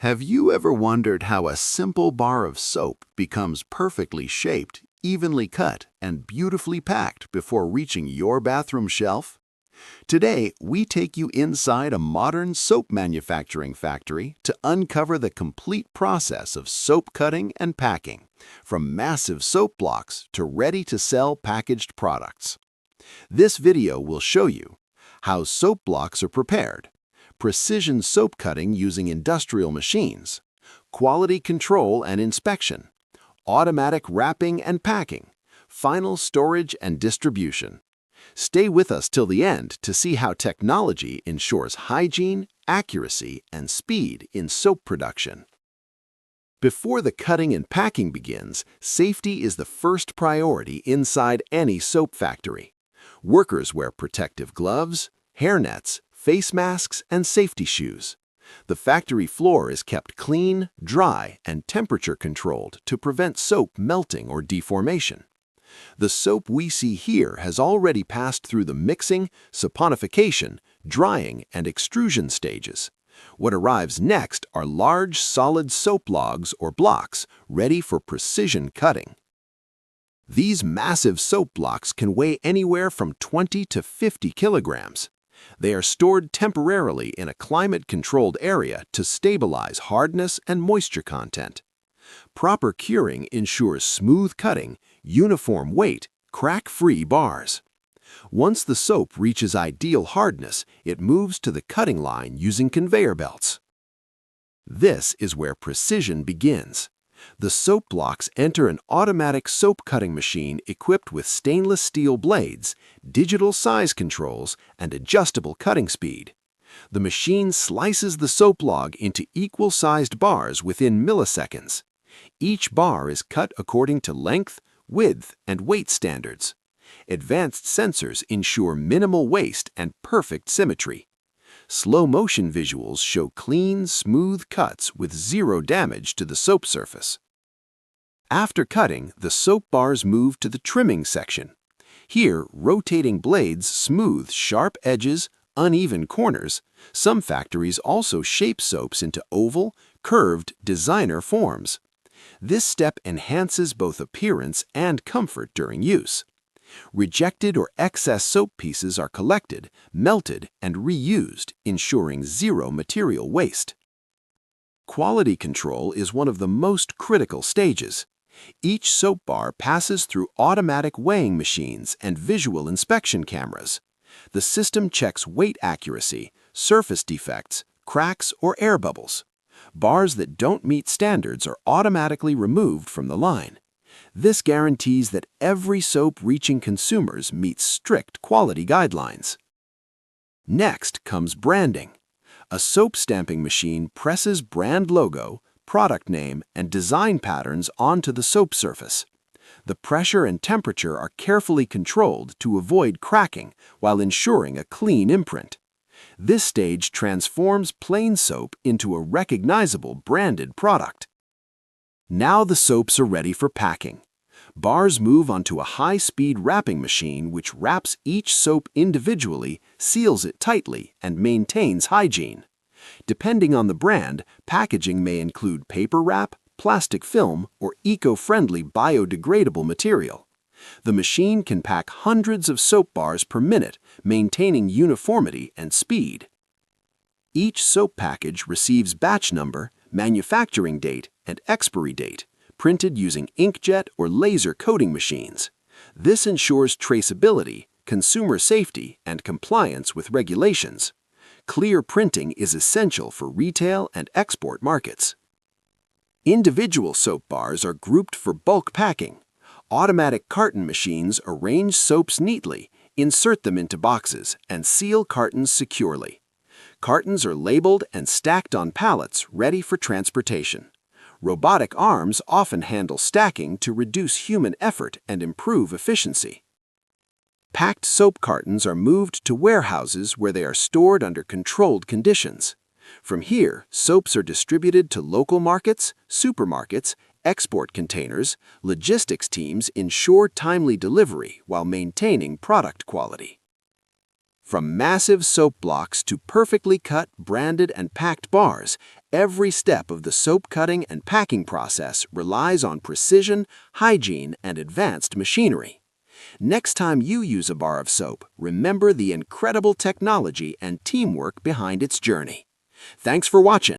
Have you ever wondered how a simple bar of soap becomes perfectly shaped, evenly cut, and beautifully packed before reaching your bathroom shelf? Today, we take you inside a modern soap manufacturing factory to uncover the complete process of soap cutting and packing, from massive soap blocks to ready-to-sell packaged products. This video will show you how soap blocks are prepared, precision soap cutting using industrial machines, quality control and inspection, automatic wrapping and packing, final storage and distribution. Stay with us till the end to see how technology ensures hygiene, accuracy, and speed in soap production. Before the cutting and packing begins, safety is the first priority inside any soap factory. Workers wear protective gloves, hairnets, face masks, and safety shoes. The factory floor is kept clean, dry, and temperature-controlled to prevent soap melting or deformation. The soap we see here has already passed through the mixing, saponification, drying, and extrusion stages. What arrives next are large, solid soap logs or blocks ready for precision cutting. These massive soap blocks can weigh anywhere from 20 to 50 kilograms. They are stored temporarily in a climate-controlled area to stabilize hardness and moisture content. Proper curing ensures smooth cutting, uniform weight, crack-free bars. Once the soap reaches ideal hardness, it moves to the cutting line using conveyor belts. This is where precision begins. The soap blocks enter an automatic soap cutting machine equipped with stainless steel blades, digital size controls, and adjustable cutting speed. The machine slices the soap log into equal-sized bars within milliseconds. Each bar is cut according to length, width, and weight standards. Advanced sensors ensure minimal waste and perfect symmetry. Slow-motion visuals show clean, smooth cuts with zero damage to the soap surface. After cutting, the soap bars move to the trimming section. Here, rotating blades smooth sharp edges, uneven corners. Some factories also shape soaps into oval, curved, designer forms. This step enhances both appearance and comfort during use. Rejected or excess soap pieces are collected, melted, and reused, ensuring zero material waste. Quality control is one of the most critical stages. Each soap bar passes through automatic weighing machines and visual inspection cameras. The system checks weight accuracy, surface defects, cracks, or air bubbles. Bars that don't meet standards are automatically removed from the line. This guarantees that every soap reaching consumers meets strict quality guidelines. Next comes branding. A soap stamping machine presses brand logo, product name, and design patterns onto the soap surface. The pressure and temperature are carefully controlled to avoid cracking while ensuring a clean imprint. This stage transforms plain soap into a recognizable branded product. Now the soaps are ready for packing. Bars move onto a high-speed wrapping machine which wraps each soap individually, seals it tightly, and maintains hygiene. Depending on the brand, packaging may include paper wrap, plastic film, or eco-friendly biodegradable material. The machine can pack hundreds of soap bars per minute, maintaining uniformity and speed. Each soap package receives batch number, manufacturing date, and expiry date, printed using inkjet or laser coating machines. This ensures traceability, consumer safety, and compliance with regulations. Clear printing is essential for retail and export markets. Individual soap bars are grouped for bulk packing. Automatic carton machines arrange soaps neatly, insert them into boxes, and seal cartons securely. Cartons are labeled and stacked on pallets ready for transportation. Robotic arms often handle stacking to reduce human effort and improve efficiency. Packed soap cartons are moved to warehouses where they are stored under controlled conditions. From here, soaps are distributed to local markets, supermarkets, export containers. Logistics teams ensure timely delivery while maintaining product quality. From massive soap blocks to perfectly cut, branded, and packed bars, every step of the soap cutting and packing process relies on precision, hygiene, and advanced machinery. Next time you use a bar of soap, remember the incredible technology and teamwork behind its journey. Thanks for watching.